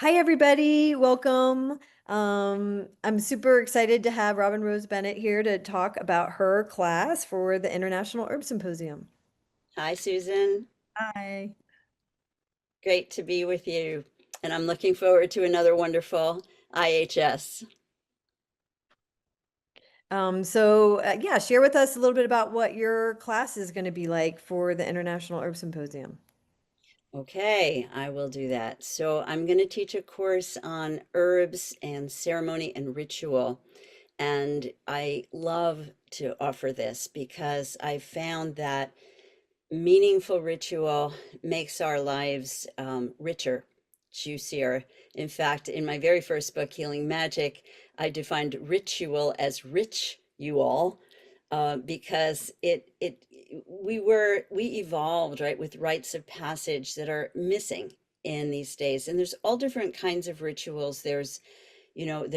Hi, everybody. Welcome. I'm super excited to have Robin Rose Bennett here to talk about her class for the International Herb Symposium. Hi, Susan. Hi. Great to be with you. And I'm looking forward to another wonderful IHS. Yeah, share with us a little bit about what your class is going to be like for the International Herb Symposium. Okay, I will do that. So I'm going to teach a course on herbs and ceremony and ritual. And I love to offer this because I found that meaningful ritual makes our lives richer, juicier. In fact, in my very first book, Healing Magic, I defined ritual as rich you all, because we evolved, right, with rites of passage that are missing in these days. And there's all different kinds of rituals. There's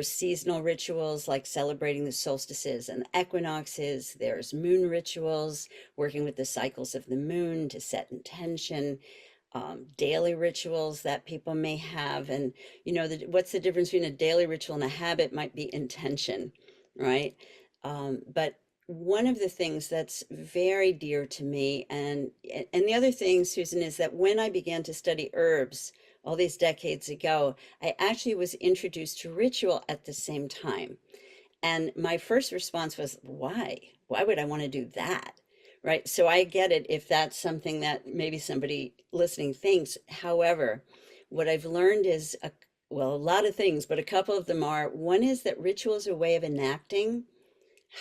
seasonal rituals like celebrating the solstices and the equinoxes. There's moon rituals, working with the cycles of the moon to set intention, daily rituals that people may have. And, what's the difference between a daily ritual and a habit might be intention, right? But one of the things that's very dear to me, and the other thing, Susan, is that when I began to study herbs all these decades ago, I actually was introduced to ritual at the same time. And my first response was, why? Why would I want to do that? Right. So I get it if that's something that maybe somebody listening thinks. However, what I've learned is a lot of things, but a couple of them are one is that ritual is a way of enacting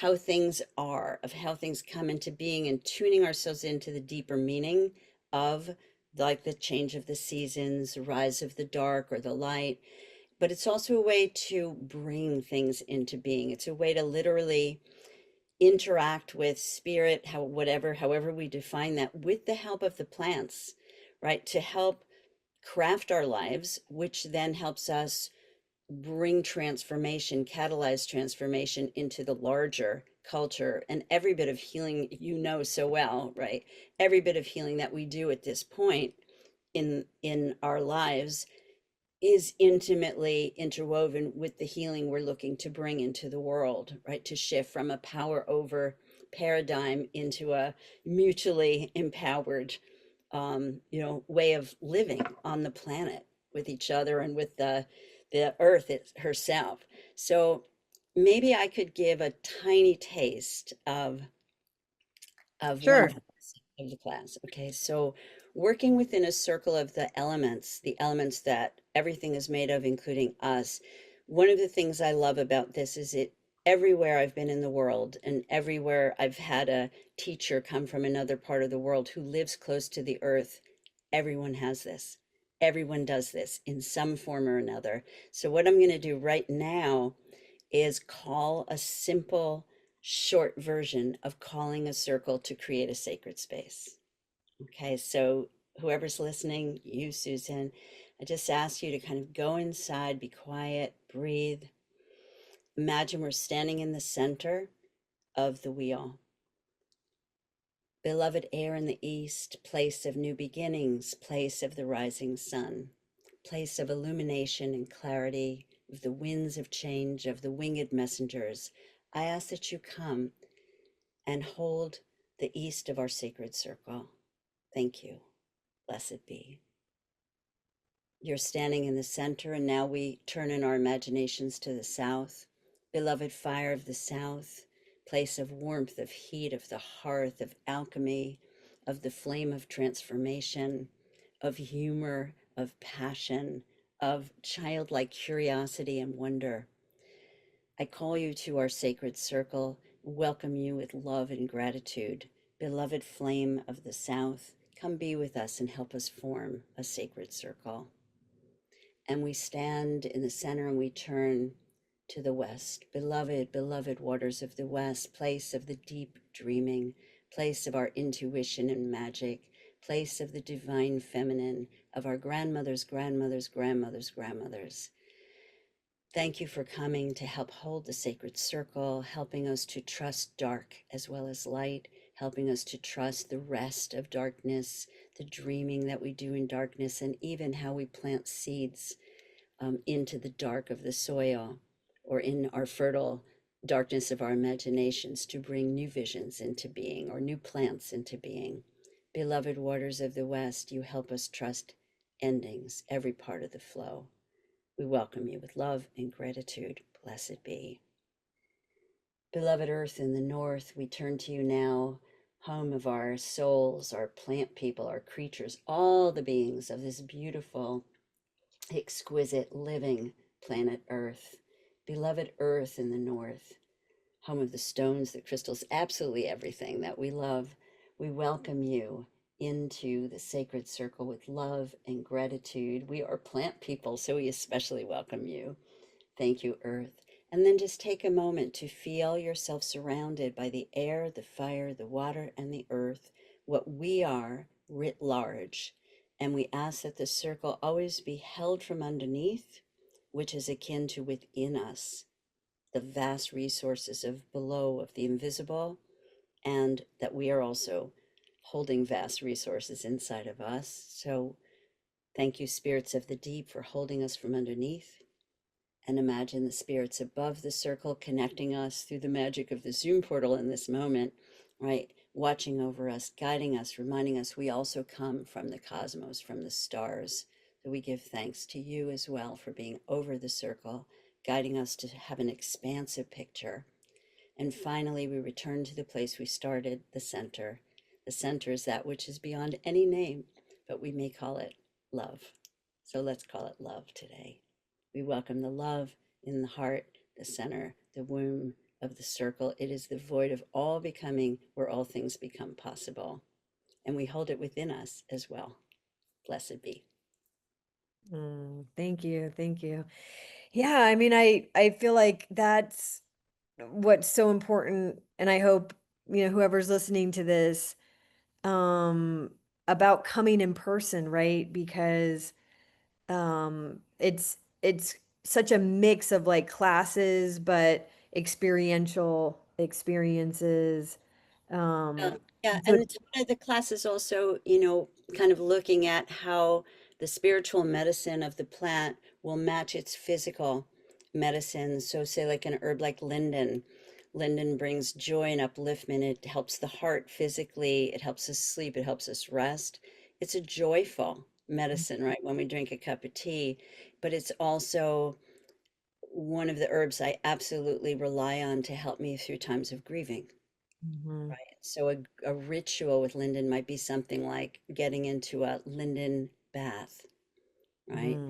how things are, of how things come into being and tuning ourselves into the deeper meaning of like the change of the seasons, the rise of the dark or the light. But it's also a way to bring things into being. It's a way to literally interact with spirit, however we define that, with the help of the plants, right? To help craft our lives, which then helps us bring transformation, catalyze transformation into the larger culture. And every bit of healing, so well, right? Every bit of healing that we do at this point in our lives is intimately interwoven with the healing we're looking to bring into the world, right? To shift from a power over paradigm into a mutually empowered, way of living on the planet with each other and with the earth herself. So maybe I could give a tiny taste of one Sure. facet of the class. Okay, so working within a circle of the elements that everything is made of, including us. One of the things I love about this is it everywhere I've been in the world and everywhere I've had a teacher come from another part of the world who lives close to the earth, everyone has this. Everyone does this in some form or another. So what I'm going to do right now is call a simple, short version of calling a circle to create a sacred space. Okay, so whoever's listening, you, Susan, I just ask you to kind of go inside, be quiet, breathe. Imagine we're standing in the center of the wheel. Beloved air in the east, place of new beginnings, place of the rising sun, place of illumination and clarity, of the winds of change, of the winged messengers. I ask that you come and hold the east of our sacred circle. Thank you. Blessed be. You're standing in the center, and now we turn in our imaginations to the south. Beloved fire of the south, place of warmth, of heat, of the hearth, of alchemy, of the flame of transformation, of humor, of passion, of childlike curiosity and wonder. I call you to our sacred circle, welcome you with love and gratitude. Beloved flame of the south, come be with us and help us form a sacred circle. And we stand in the center and we turn to the west. Beloved, beloved waters of the west, place of the deep dreaming, place of our intuition and magic, place of the divine feminine, of our grandmothers, grandmothers, grandmothers, grandmothers. Thank you for coming to help hold the sacred circle, helping us to trust dark as well as light, helping us to trust the rest of darkness, the dreaming that we do in darkness, and even how we plant seeds into the dark of the soil or in our fertile darkness of our imaginations to bring new visions into being or new plants into being. Beloved waters of the West, you help us trust endings, every part of the flow. We welcome you with love and gratitude. Blessed be. Beloved Earth in the North, we turn to you now, home of our souls, our plant people, our creatures, all the beings of this beautiful, exquisite, living planet Earth. Beloved Earth in the North, home of the stones, the crystals, absolutely everything that we love, we welcome you into the sacred circle with love and gratitude. We are plant people, so we especially welcome you. Thank you, Earth. And then just take a moment to feel yourself surrounded by the air, the fire, the water, and the earth, what we are writ large. And we ask that the circle always be held from underneath, which is akin to within us, the vast resources of below, of the invisible, and that we are also holding vast resources inside of us. So thank you, spirits of the deep, for holding us from underneath, and imagine the spirits above the circle connecting us through the magic of the Zoom portal in this moment, right? Watching over us, guiding us, reminding us we also come from the cosmos, from the stars. So we give thanks to you as well for being over the circle, guiding us to have an expansive picture. And finally, we return to the place we started, the center. The center is that which is beyond any name, but we may call it love. So let's call it love today. We welcome the love in the heart, the center, the womb of the circle. It is the void of all becoming where all things become possible. And we hold it within us as well. Blessed be. Mm, thank you. Thank you. Yeah, I mean, I feel like that's what's so important, and I hope, whoever's listening to this, um, about coming in person, right? Because it's such a mix of like classes, but experiential experiences. Yeah, Um, yeah, so and it's one of the classes also, you know, kind of looking at how the spiritual medicine of the plant will match its physical medicine. So, say like an herb like linden. Linden brings joy and upliftment. It helps the heart physically. It helps us sleep. It helps us rest. It's a joyful medicine, right? When we drink a cup of tea, but it's also one of the herbs I absolutely rely on to help me through times of grieving. Mhm, Right. So a ritual with linden might be something like getting into a linden bath, right?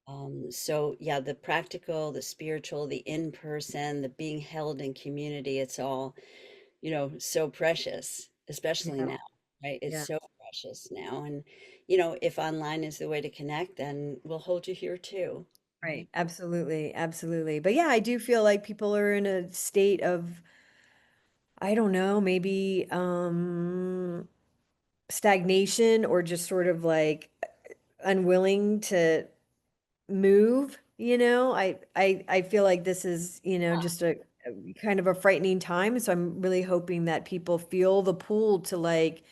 mhm, So yeah, the practical, the spiritual, the in-person, the being held in community, it's all, you know, so precious, especially yeah, now, right? It's yeah, so precious now. And, you know, if online is the way to connect, then we'll hold you here too, right. right? Absolutely, absolutely. But yeah, I do feel like people are in a state of, I don't know, maybe stagnation or just sort of like unwilling to move, I feel like this is, just a kind of a frightening time. So I'm really hoping that people feel the pull to like,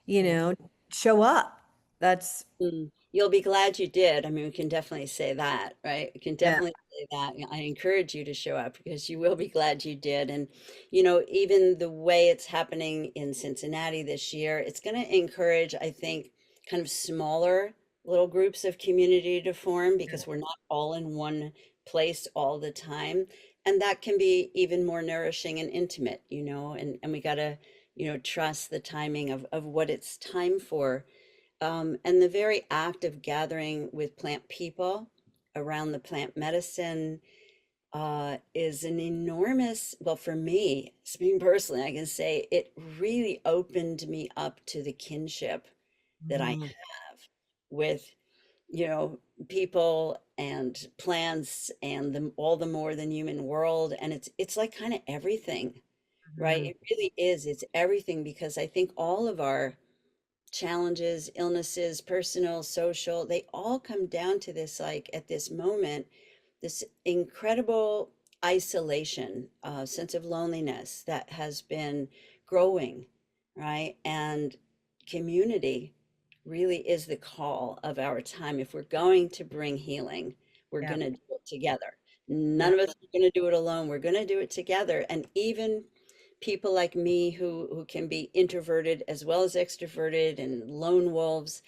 you Yeah. know, show up. That's Mm. You'll be glad you did. I mean, we can definitely say that, right? We can yeah. definitely say that. I encourage you to show up because you will be glad you did. And, you know, even the way it's happening in Cincinnati this year, it's going to encourage, I think, kind of smaller little groups of community to form Yeah. because we're not all in one place all the time. And that can be even more nourishing and intimate, you know, and we got to, you know, trust the timing of what it's time for, and the very act of gathering with plant people around the plant medicine is an enormous, well, for me, speaking personally, I can say it really opened me up to the kinship that I Mhm, have with, you know, people and plants and the, all the more than human world. And it's like kind of everything, right? mhm, It really is. It's everything because I think all of our challenges, illnesses, personal, social, they all come down to this, like at this moment, this incredible isolation, sense of loneliness that has been growing, right? And community really is the call of our time. If we're going to bring healing, We're Yeah. going to do it together. None Yeah. of us are going to do it alone. We're going to do it together. And even people like me who can be introverted as well as extroverted and lone wolves,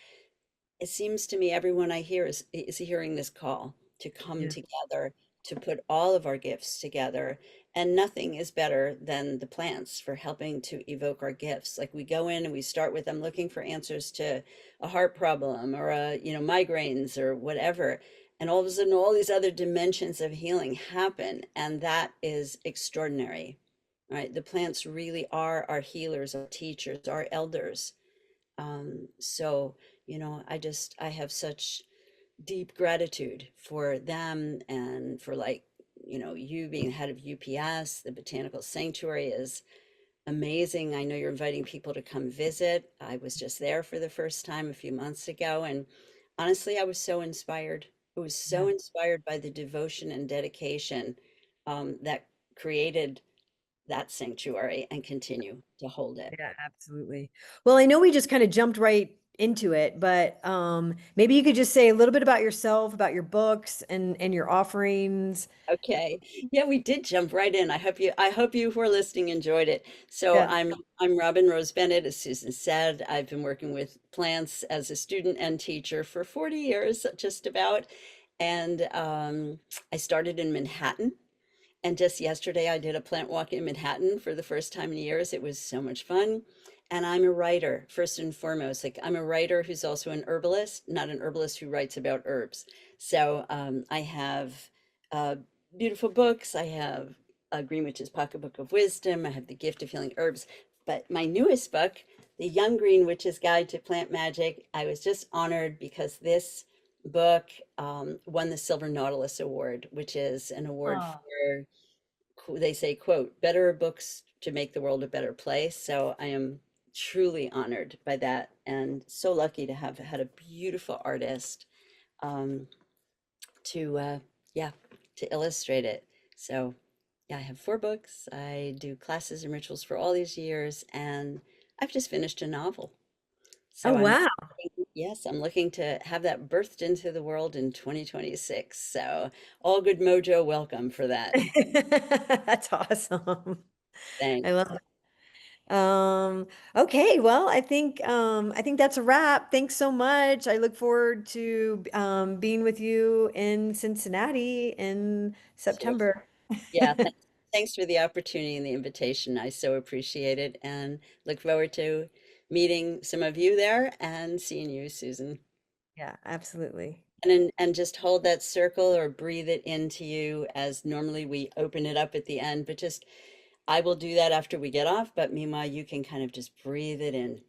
it seems to me everyone I hear is hearing this call to come Yeah. together, to put all of our gifts together. And nothing is better than the plants for helping to evoke our gifts. Like we go in and we start with, I'm looking for answers to a heart problem or migraines or whatever. And all of a sudden, all these other dimensions of healing happen. And that is extraordinary, right? The plants really are our healers, our teachers, our elders. So, I have such deep gratitude for them and for you being head of UPS. The Botanical Sanctuary is amazing. I know you're inviting people to come visit. I was just there for the first time a few months ago, and honestly, I was so inspired. I was so Yeah. inspired by the devotion and dedication that created that sanctuary and continue to hold it. Yeah, absolutely. Well, I know we just kind of jumped right into it, but maybe you could just say a little bit about yourself, about your books and your offerings. Okay. Yeah, we did jump right in. I hope you who are listening enjoyed it. So Yeah. I'm Robin Rose Bennett, as Susan said. I've been working with plants as a student and teacher for 40 years, just about. And I started in Manhattan. And just yesterday, I did a plant walk in Manhattan for the first time in years. It was so much fun. And I'm a writer, first and foremost. Like, I'm a writer who's also an herbalist, not an herbalist who writes about herbs. So I have beautiful books. I have a Green Witch's Pocketbook of Wisdom. I have The Gift of Healing Herbs. But my newest book, The Young Green Witch's Guide to Plant Magic, I was just honored because this book won the Silver Nautilus Award, which is an award Oh, for, they say, quote, better books to make the world a better place. So I am truly honored by that and so lucky to have had a beautiful artist um, to, yeah, to illustrate it. So yeah, I have 4 books. I do classes and rituals for all these years, and I've just finished a novel. oh So wow. yes, I'm looking to have that birthed into the world in 2026. So all good mojo, welcome for that. That's awesome. I Thanks. love it. Okay, well, I think that's a wrap. Thanks so much. I look forward to being with you in Cincinnati in So September. yeah, thanks for the opportunity and the invitation. I so appreciate it and look forward to meeting some of you there and seeing you, Susan. Yeah, absolutely. And just hold that circle or breathe it into you as normally we open it up at the end, but just I will do that after we get off, but meanwhile you can kind of just breathe it in.